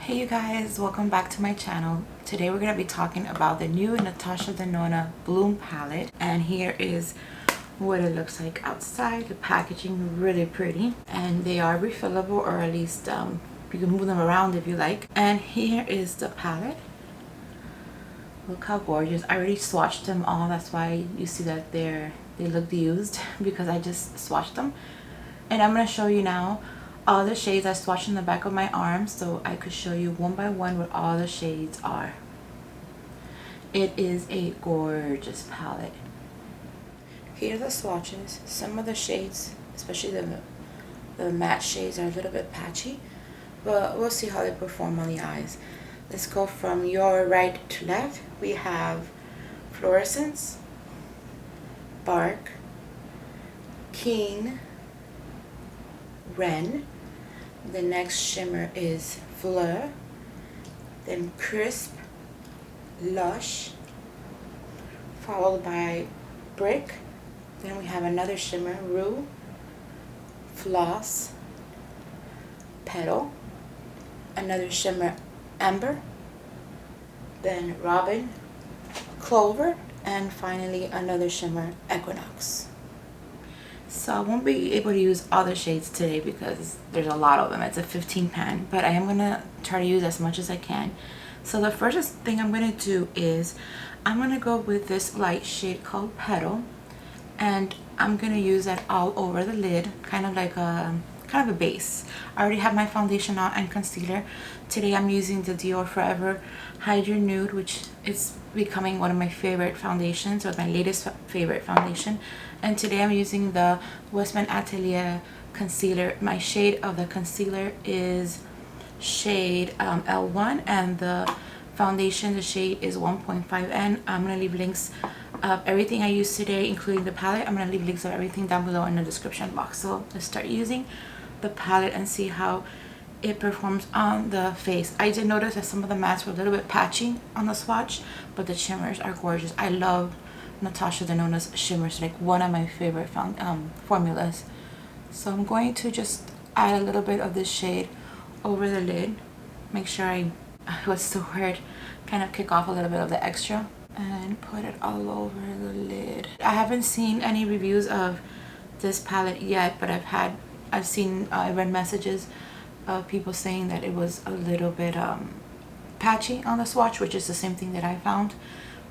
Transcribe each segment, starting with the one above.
Hey you guys, welcome back to my channel. Today we're going to be talking about the new Natasha Denona Bloom Palette, and here is what it looks like outside. The packaging really pretty, and they are refillable, or at least you can move them around if you like. And here is the palette. Look how gorgeous. I already swatched them all, that's why you see that they look used because I just swatched them. And I'm going to show you now all the shades. I swatched in the back of my arm so I could show you one by one what all the shades are. It is a gorgeous palette. Here are the swatches. Some of the shades, especially the matte shades, are a little bit patchy, but we'll see how they perform on the eyes. Let's go from your right to left. We have Fluorescence, Bark, Keen, Ren. The next shimmer is Fleur, then Crisp, Lush, followed by Brick. Then we have another shimmer, Rue, Floss, Petal, another shimmer, Amber, then Robin, Clover, and finally another shimmer, Equinox. So I won't be able to use all the shades today because there's a lot of them. It's a 15 pan, but I am going to try to use as much as I can. So the first thing I'm going to do is I'm going to go with this light shade called Petal, and I'm going to use that all over the lid, kind of like a base. I already have my foundation on and concealer. Today I'm using the Dior Forever Hydra Nude, which is becoming one of my favorite foundations, or my latest favorite foundation. And today I'm using the Westman Atelier concealer. My shade of the concealer is shade L1, and the foundation, the shade is 1.5N. I'm going to leave links of everything I used today, including the palette. I'm going to leave links of everything down below in the description box. So let's start using the palette and see how it performs on the face. I did notice that some of the mattes were a little bit patchy on the swatch, but the shimmers are gorgeous. I love Natasha Denona's shimmers, like one of my favorite formulas. So I'm going to just add a little bit of this shade over the lid. Make sure what's the word, kind of kick off a little bit of the extra, and put it all over the lid. I haven't seen any reviews of this palette yet, but I've seen read messages of people saying that it was a little bit patchy on the swatch, which is the same thing that I found,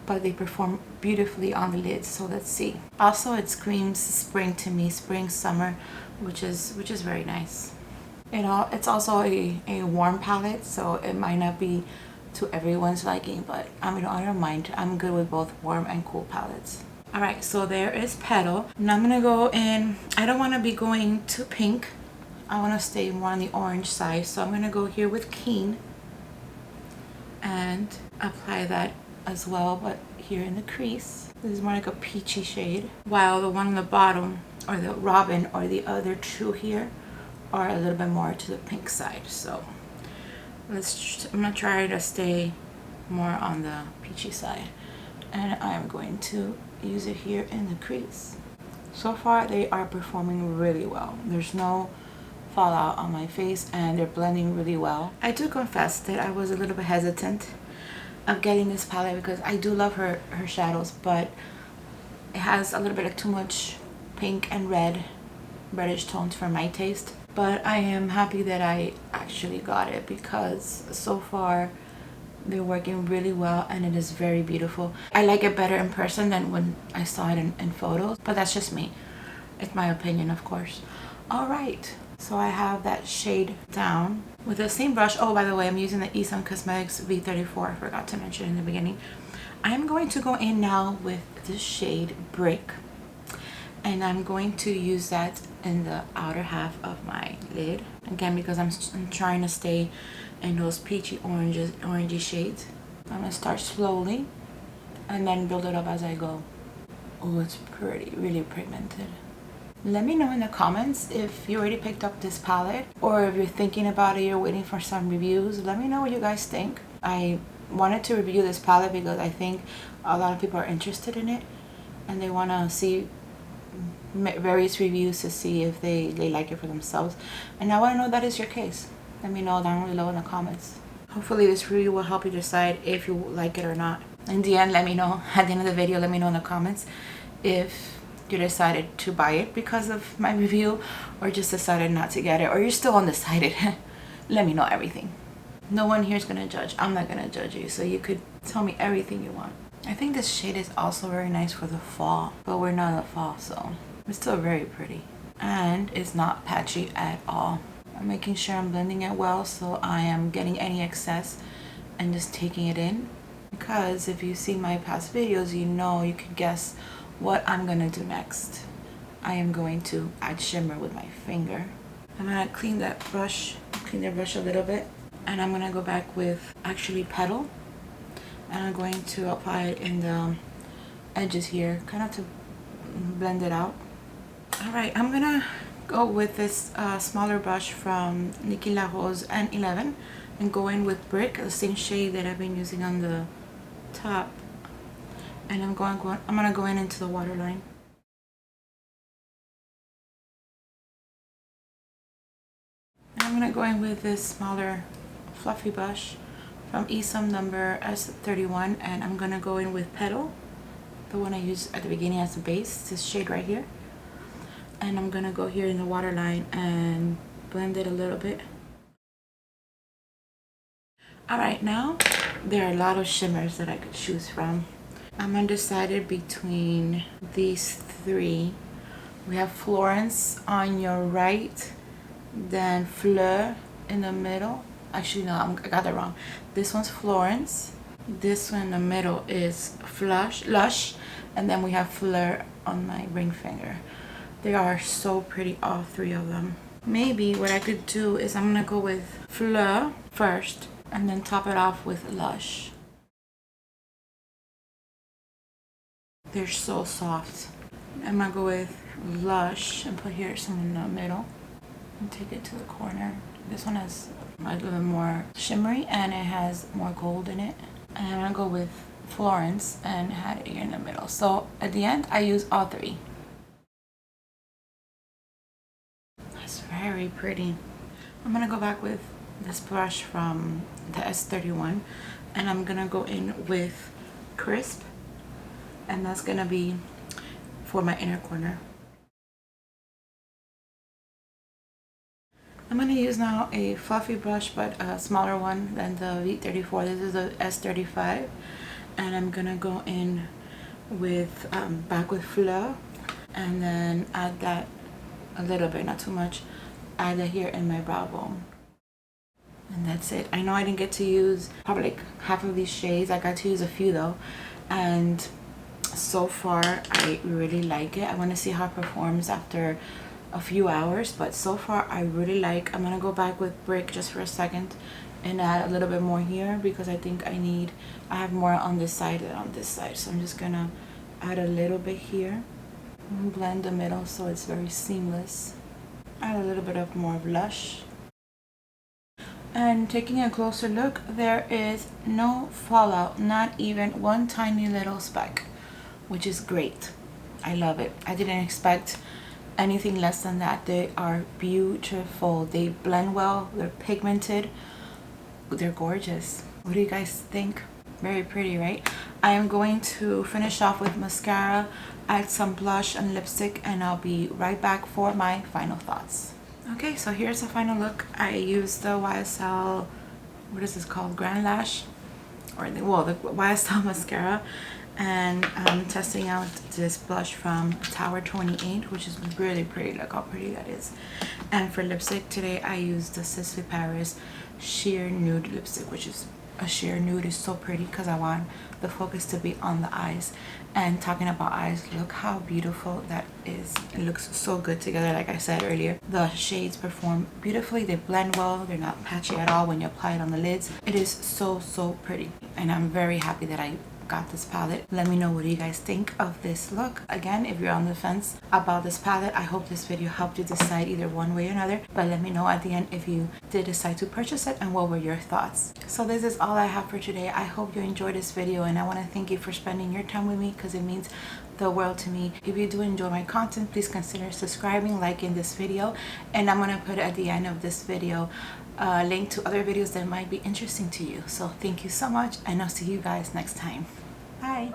but they perform beautifully on the lids. So let's see. Also, it screams spring to me, spring, summer, which is very nice. It's also a warm palette, so it might not be to everyone's liking, but I don't mind. I'm good with both warm and cool palettes. Alright, so there is Petal. Now I'm gonna go in. I don't want to be going too pink. I want to stay more on the orange side, so I'm gonna go here with Keen and apply that as well, but here in the crease. This is more like a peachy shade, while the one on the bottom, or the Robin, or the other two here, are a little bit more to the pink side. So I'm gonna try to stay more on the peachy side, and I'm going to use it here in the crease. So far they are performing really well. There's no fallout on my face, and they're blending really well. I do confess that I was a little bit hesitant of getting this palette because I do love her shadows, but it has a little bit of too much pink and reddish tones for my taste. But I am happy that I actually got it because so far they're working really well, and it is very beautiful. I like it better in person than when I saw it in photos, but that's just me. It's my opinion, of course. Alright, so I have that shade down with the same brush. Oh, by the way, I'm using the Esom Cosmetics V34. I forgot to mention in the beginning. I'm going to go in now with the shade Brick, and I'm going to use that in the outer half of my lid, again because I'm trying to stay in those peachy orangey shades. I'm gonna start slowly and then build it up as I go. Oh, it's pretty, really pigmented. Let me know in the comments if you already picked up this palette, or if you're thinking about it, you're waiting for some reviews. Let me know what you guys think. I wanted to review this palette because I think a lot of people are interested in it, and they want to see various reviews to see if they like it for themselves, and I want to know that is your case. Let me know down below in the comments. Hopefully this review will help you decide if you like it or not. In the end, let me know at the end of the video, let me know in the comments if you decided to buy it because of my review or just decided not to get it, or you're still undecided. Let me know everything. No one here is gonna judge. I'm not gonna judge you, so you could tell me everything you want. I think this shade is also very nice for the fall, but we're not in the fall, so it's still very pretty. And it's not patchy at all. I'm making sure I'm blending it well, so I am getting any excess and just taking it in. Because if you see my past videos, you know, you can guess what I'm gonna do next. I am going to add shimmer with my finger. I'm gonna clean the brush a little bit, and I'm gonna go back with actually Petal, and I'm going to apply it in the edges here, kind of to blend it out. All right, I'm gonna go with this smaller brush from Nikki La Rose N11 and go in with Brick, the same shade that I've been using on the top, and I'm gonna go in into the waterline. And I'm gonna go in with this smaller fluffy brush from Esom number S31, and I'm gonna go in with Petal, the one I used at the beginning as a base, this shade right here. And I'm gonna go here in the waterline and blend it a little bit. Alright, now there are a lot of shimmers that I could choose from. I'm undecided between these three. We have Florence on your right, then Fleur in the middle. Actually, no, I got that wrong. This one's Florence. This one in the middle is Lush, and then we have Fleur on my ring finger. They are so pretty, all three of them. Maybe what I could do is I'm gonna go with Fleur first and then top it off with Lush. They're so soft. I'm gonna go with Lush and put here some in the middle and take it to the corner. This one has a little more shimmery and it has more gold in it. And I'm gonna go with Florence and had it here in the middle. So at the end, I use all three. That's very pretty. I'm gonna go back with this brush from the S31 and I'm gonna go in with Crisp, and that's gonna be for my inner corner. I'm gonna use now a fluffy brush, but a smaller one than the V34. This is the S35, and I'm gonna go in with back with Fleur, and then add that a little bit, not too much. Add that here in my brow bone, and that's it. I know I didn't get to use probably like half of these shades. I got to use a few though, and so far I really like it. I want to see how it performs after a few hours, but so far I really like. I'm gonna go back with Brick just for a second and add a little bit more here because I think I have more on this side than on this side, so I'm just gonna add a little bit here and blend the middle so it's very seamless. Add a little bit of more of Lush, and taking a closer look, there is no fallout, not even one tiny little speck, which is great. I love it. I didn't expect anything less than that. They are beautiful. They blend well. They're pigmented. They're gorgeous. What do you guys think? Very pretty, right? I am going to finish off with mascara, add some blush and lipstick, and I'll be right back for my final thoughts. Okay, so here's the final look. I used the YSL, what is this called? Grand Lash, or the YSL mascara, and I'm testing out this blush from Tower 28, which is really pretty. Look how pretty that is. And for lipstick today, I used the Sisley Paris Sheer Nude lipstick, which is a sheer nude. Is so pretty because I want the focus to be on the eyes. And talking about eyes, look how beautiful that is. It looks so good together. Like I said earlier, the shades perform beautifully. They blend well. They're not patchy at all when you apply it on the lids. It is so pretty, and I'm very happy that I got this palette. Let me know what you guys think of this look. Again, if you're on the fence about this palette, I hope this video helped you decide either one way or another, but let me know at the end if you did decide to purchase it and what were your thoughts. So this is all I have for today. I hope you enjoyed this video, and I want to thank you for spending your time with me because it means the world to me. If you do enjoy my content, please consider subscribing, liking this video, and I'm gonna put at the end of this video link to other videos that might be interesting to you. So thank you so much, and I'll see you guys next time. Bye.